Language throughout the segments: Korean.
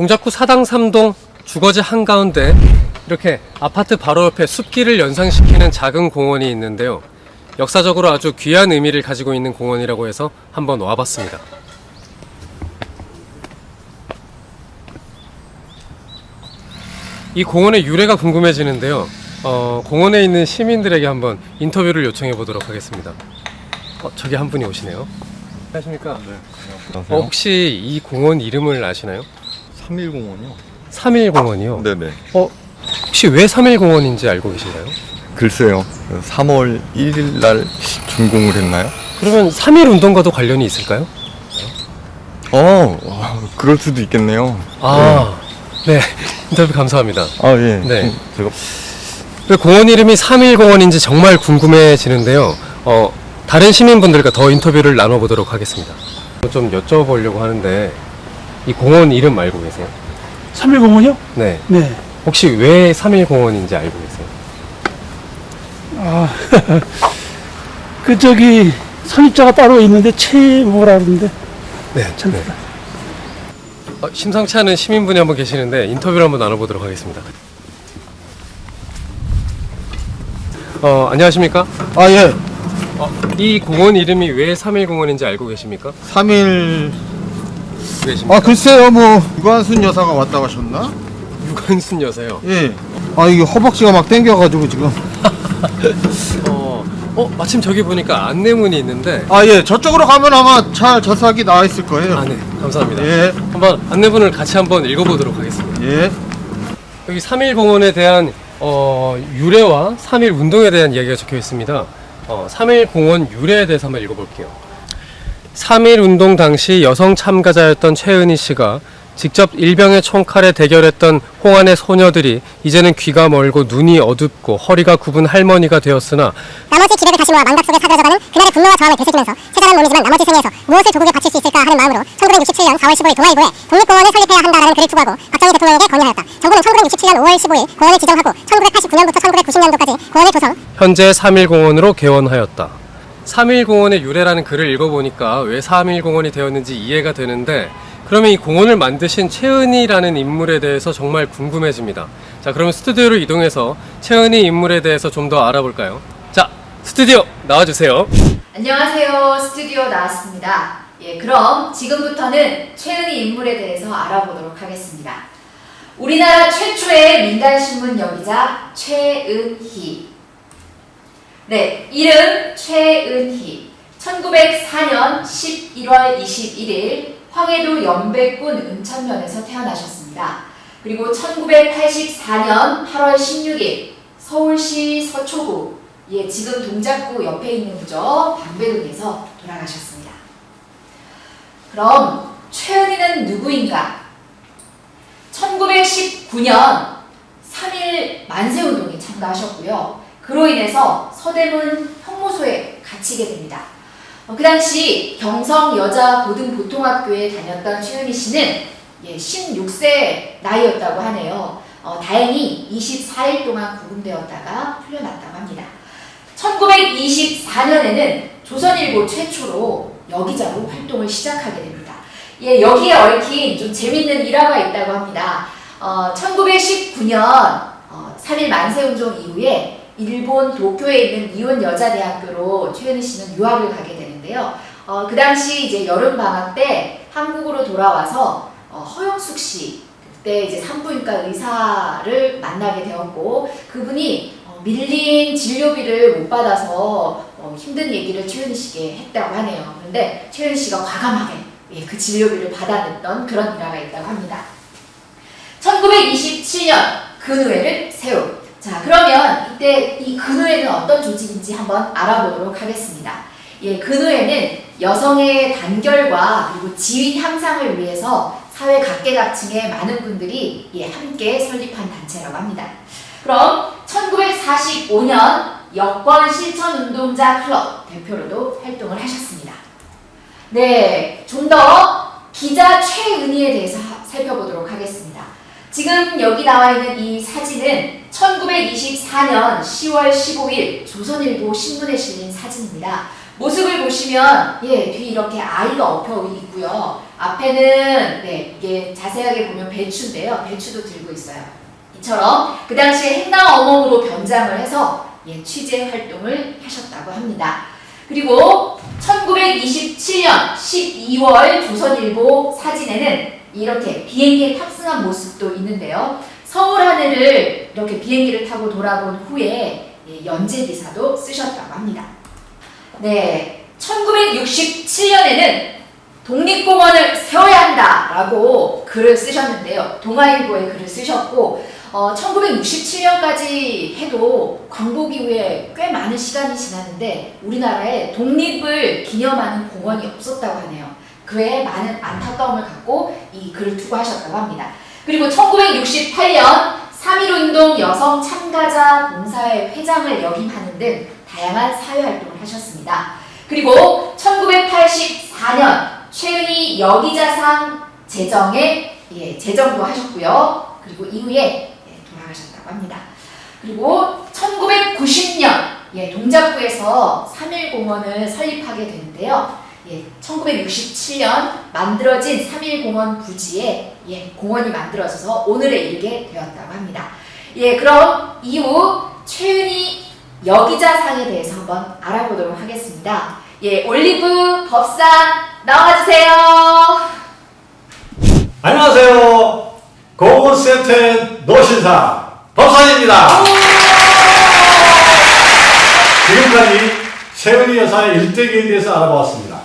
동작구 사당 3동 주거지 한가운데 이렇게 아파트 바로 옆에 숲길을 연상시키는 작은 공원이 있는데요. 역사적으로 아주 귀한 의미를 가지고 있는 공원이라고 해서 한번 와봤습니다. 이 공원의 유래가 궁금해지는데요. 공원에 있는 시민들에게 한번 인터뷰를 요청해 보도록 하겠습니다. 저기 한 분이 오시네요. 안녕하십니까? 네, 안녕하세요. 혹시 이 공원 이름을 아시나요? 3.1공원이요? 3.1공원이요? 네네. 혹시 왜 3.1공원인지 알고 계신가요? 글쎄요. 3월 1일 날 준공을 했나요? 그러면 3.1 운동과도 관련이 있을까요? 그럴 수도 있겠네요. 네. 인터뷰 감사합니다. 예. 네. 제가 왜 공원 이름이 3.1공원인지 정말 궁금해지는데요. 다른 시민분들과 더 인터뷰를 나눠보도록 하겠습니다. 좀 여쭤보려고 하는데 이 공원 이름 알고 계세요? 3.1공원이요? 네. 네. 혹시 왜 3.1공원인지 알고 계세요? 선입자가 따로 있는데 뭐라 그러는데 네. 심상치 않은 시민분이 한분 계시는데 인터뷰를 한번 나눠보도록 하겠습니다. 안녕하십니까? 예. 이 공원 이름이 왜 3.1공원인지 알고 계십니까? 3일. 계십니까? 글쎄요, 유관순 여사가 왔다 가셨나? 유관순 여사요. 예. 이게 허벅지가 막 땡겨가지고 지금. 마침 저기 보니까 안내문이 있는데. 예. 저쪽으로 가면 아마 잘 저싹이 나와 있을 거예요. 네. 감사합니다. 예. 한번 안내문을 같이 한번 읽어보도록 하겠습니다. 예. 여기 3.1공원에 대한 유래와 3.1 운동에 대한 이야기가 적혀 있습니다. 3.1공원 유래에 대해서 한번 읽어볼게요. 3.1 운동 당시 여성 참가자였던 최은희 씨가 직접 일병의 총칼에 대결했던 홍안의 소녀들이 이제는 귀가 멀고 눈이 어둡고 허리가 굽은 할머니가 되었으나 나머지 기백을 다시 모아 망각 속에 사그라져가는 그날의 분노와 저항을 되새기면서 세자는 몸이지만 나머지 생에서 무엇을 조국에 바칠 수 있을까 하는 마음으로 1967년 4월 15일 동아일보에 독립공원을 설립해야 한다라는 글을 투고하고 박정희 대통령에게 건의하였다. 정부는 1967년 5월 15일 공원을 지정하고 1989년부터 1990년도까지 공원을 조성. 현재 3.1공원으로 개원하였다. 3.1공원의 유래라는 글을 읽어보니까 왜 3.1공원이 되었는지 이해가 되는데, 그러면 이 공원을 만드신 최은희라는 인물에 대해서 정말 궁금해집니다. 자, 그럼 스튜디오로 이동해서 최은희 인물에 대해서 좀 더 알아볼까요? 자, 스튜디오 나와주세요. 안녕하세요. 스튜디오 나왔습니다. 그럼 지금부터는 최은희 인물에 대해서 알아보도록 하겠습니다. 우리나라 최초의 민간신문 여기자 최은희. 네, 이름 최은희. 1904년 11월 21일 황해도 연백군 은천면에서 태어나셨습니다. 그리고 1984년 8월 16일 서울시 서초구, 지금 동작구 옆에 있는 구죠, 방배동에서 돌아가셨습니다. 그럼 최은희는 누구인가? 1919년 3.1 만세운동에 참가하셨고요. 그로 인해서 서대문 형무소에 갇히게 됩니다. 그 당시 경성 여자고등보통학교에 다녔던 최은희 씨는 16세 나이였다고 하네요. 다행히 24일 동안 구금되었다가 풀려났다고 합니다. 1924년에는 조선일보 최초로 여기자로 활동을 시작하게 됩니다. 여기에 얽힌 좀 재밌는 일화가 있다고 합니다. 1919년 3.1 만세운동 이후에 일본 도쿄에 있는 이온 여자대학교로 최은희 씨는 유학을 가게 되는데요. 그 당시 이제 여름 방학 때 한국으로 돌아와서 허영숙 씨, 그때 이제 산부인과 의사를 만나게 되었고, 그분이 밀린 진료비를 못 받아서 힘든 얘기를 최은희 씨에게 했다고 하네요. 그런데 최은희 씨가 과감하게 그 진료비를 받아냈던 그런 일화가 있다고 합니다. 1927년 근우회를 세우. 자, 그러면 이때 이 근우회는 어떤 조직인지 한번 알아보도록 하겠습니다. 근우회는 여성의 단결과 그리고 지위 향상을 위해서 사회 각계각층의 많은 분들이 함께 설립한 단체라고 합니다. 그럼 1945년 여권 실천운동자 클럽 대표로도 활동을 하셨습니다. 네, 좀 더 기자 최은희에 대해서 살펴보도록 하겠습니다. 지금 여기 나와 있는 이 사진은 1924년 10월 15일 조선일보 신문에 실린 사진입니다. 모습을 보시면 뒤 이렇게 아이가 엎여 있고요. 앞에는 이게 자세하게 보면 배추인데요. 배추도 들고 있어요. 이처럼 그 당시에 행랑어몽으로 변장을 해서 취재 활동을 하셨다고 합니다. 그리고 1927년 12월 조선일보 사진에는 이렇게 비행기에 탑승한 모습도 있는데요. 서울 하늘을 이렇게 비행기를 타고 돌아본 후에 연재 기사도 쓰셨다고 합니다. 네, 1967년에는 독립공원을 세워야 한다라고 글을 쓰셨는데요. 동아일보에 글을 쓰셨고 1967년까지 해도 광복 이후에 꽤 많은 시간이 지났는데 우리나라에 독립을 기념하는 공원이 없었다고 하네요. 그에 많은 안타까움을 갖고 이 글을 투고하셨다고 합니다. 그리고 1968년 3.1운동 여성 참가자 봉사회 회장을 역임하는 등 다양한 사회활동을 하셨습니다. 그리고 1984년 최은희 여기자상 제정에 제정도 하셨고요. 그리고 이후에 돌아가셨다고 합니다. 그리고 1990년 동작구에서 3.1공원을 설립하게 되는데요. 1967년 만들어진 3.1공원 부지에 공원이 만들어져서 오늘에 이르게 되었다고 합니다. 그럼 이후 최은희 여기자상에 대해서 한번 알아보도록 하겠습니다. 올리브 법상 나와주세요. 안녕하세요. 공원센터의 노신상 법상입니다. 지금까지 최은희 여사의 일대기에 대해서 알아보았습니다.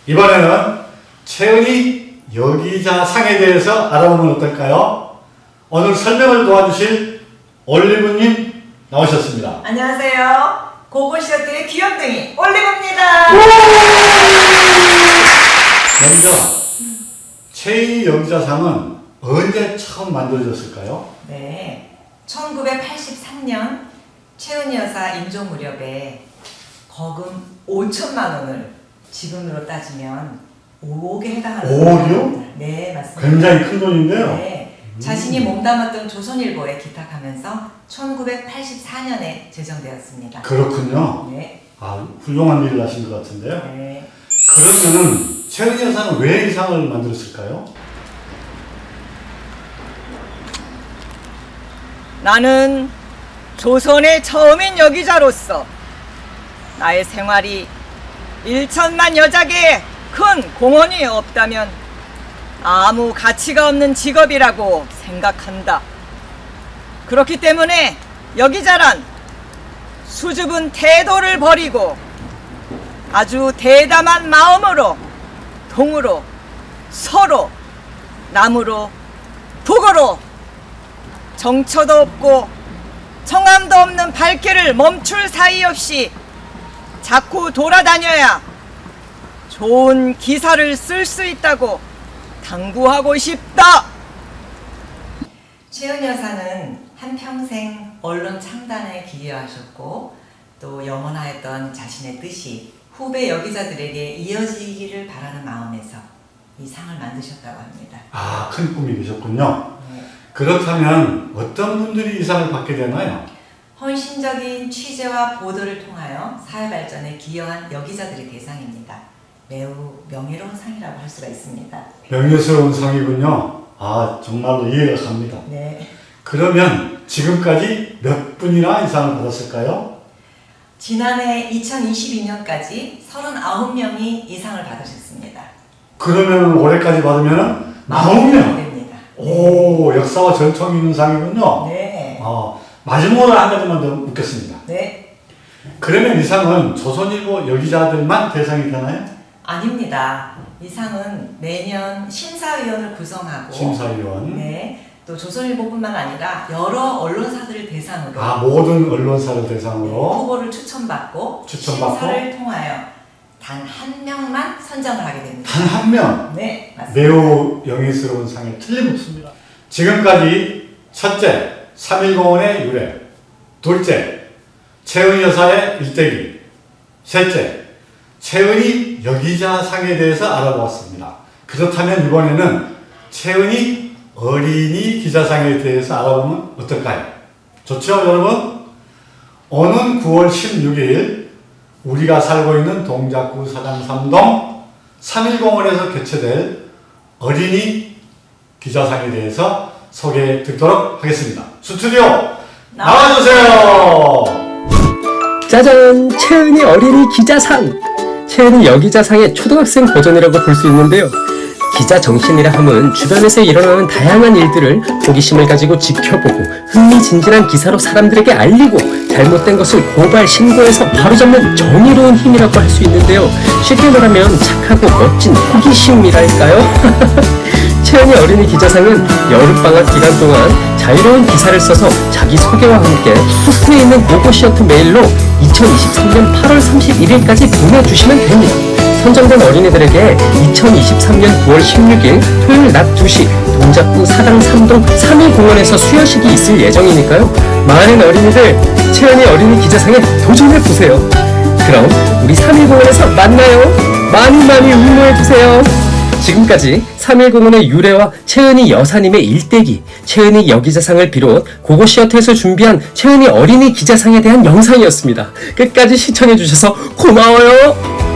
이번에는 최은희 여기자상에 대해서 알아보면 어떨까요? 오늘 설명을 도와주실 올리브님 나오셨습니다. 안녕하세요. 고고시어트의 귀염둥이 올리브입니다. 먼저 최은희 여기자상은 언제 처음 만들어졌을까요? 네, 1983년 최은희 여사 임종 무렵에 거금 5천만 원을 지금으로 따지면 5억에 해당하는 5억이요? 네, 맞습니다. 굉장히 큰 돈인데요. 네, 자신이 몸담았던 조선일보에 기탁하면서 1984년에 제정되었습니다. 그렇군요. 네. 훌륭한 일을 하신 것 같은데요. 네. 그러면은 최은희 여사는 왜 이 상을 만들었을까요? 나는 조선의 처음인 여기자로서 나의 생활이 1천만 여자에게 큰 공헌이 없다면 아무 가치가 없는 직업이라고 생각한다. 그렇기 때문에 여기자란 수줍은 태도를 버리고 아주 대담한 마음으로 동으로 서로 남으로 북으로 정처도 없고 청함도 없는 발길을 멈출 사이 없이 자꾸 돌아다녀야 좋은 기사를 쓸 수 있다고 당부하고 싶다. 최은희 여사는 한평생 언론 창단에 기여하셨고 또 영원하였던 자신의 뜻이 후배 여기자들에게 이어지기를 바라는 마음에서 이 상을 만드셨다고 합니다. 큰 꿈이 계셨군요. 네. 그렇다면 어떤 분들이 이 상을 받게 되나요? 헌신적인 취재와 보도를 통하여 사회 발전에 기여한 여기자들이 대상입니다. 매우 명예로운 상이라고 할 수가 있습니다. 명예스러운 상이군요. 정말로 이해가 갑니다. 네. 그러면 지금까지 몇 분이나 이 상을 받았을까요? 지난해 2022년까지 39명이 이 상을 받으셨습니다. 그러면 올해까지 받으면 40명. 됩니다. 오, 역사와 전통이 있는 상이군요. 네. 마지막으로 한 가지만 더 묻겠습니다. 네. 그러면 이 상은 조선일보 여기자들만 대상이 되나요? 아닙니다. 이 상은 매년 심사위원을 구성하고 심사위원. 네. 또 조선일보뿐만 아니라 여러 언론사들을 대상으로 모든 언론사를 대상으로 후보를 추천받고 심사를 통하여 단 한 명만 선정을 하게 됩니다. 단 한 명. 네, 맞습니다. 매우 영예스러운 상에 틀림없습니다. 지금까지 첫째, 3.1공원의 유래. 둘째, 최은희 여사의 일대기. 셋째, 최은희 여기자상에 대해서 알아보았습니다. 그렇다면 이번에는 최은희 어린이 기자상에 대해서 알아보면 어떨까요? 좋죠, 여러분? 오는 9월 16일 우리가 살고 있는 동작구 사당 3동 3.1공원에서 개최될 어린이 기자상에 대해서 소개해 드리도록 하겠습니다. 스튜디오 나와주세요. 짜잔! 채은이 어린이 기자상! 채은이 여기자상의 초등학생 버전이라고 볼 수 있는데요. 기자 정신이라 함은 주변에서 일어나는 다양한 일들을 호기심을 가지고 지켜보고 흥미진진한 기사로 사람들에게 알리고 잘못된 것을 고발, 신고해서 바로잡는 정의로운 힘이라고 할 수 있는데요. 쉽게 말하면 착하고 멋진 호기심이랄까요? 채은이 어린이 기자상은 여름방학 기간 동안 자유로운 기사를 써서 자기 소개와 함께 포스트에 있는 고고시어트 메일로 2023년 8월 31일까지 보내주시면 됩니다. 선정된 어린이들에게 2023년 9월 16일 토요일 낮 2시 동작구 사당 3동 3.1공원에서 수여식이 있을 예정이니까요. 많은 어린이들 채은이 어린이 기자상에 도전해보세요. 그럼 우리 3.1공원에서 만나요. 많이 응모해주세요. 지금까지 3.1공원의 유래와 채은이 여사님의 일대기, 채은이 여기자상을 비롯 고고시어터에서 준비한 채은이 어린이 기자상에 대한 영상이었습니다. 끝까지 시청해주셔서 고마워요.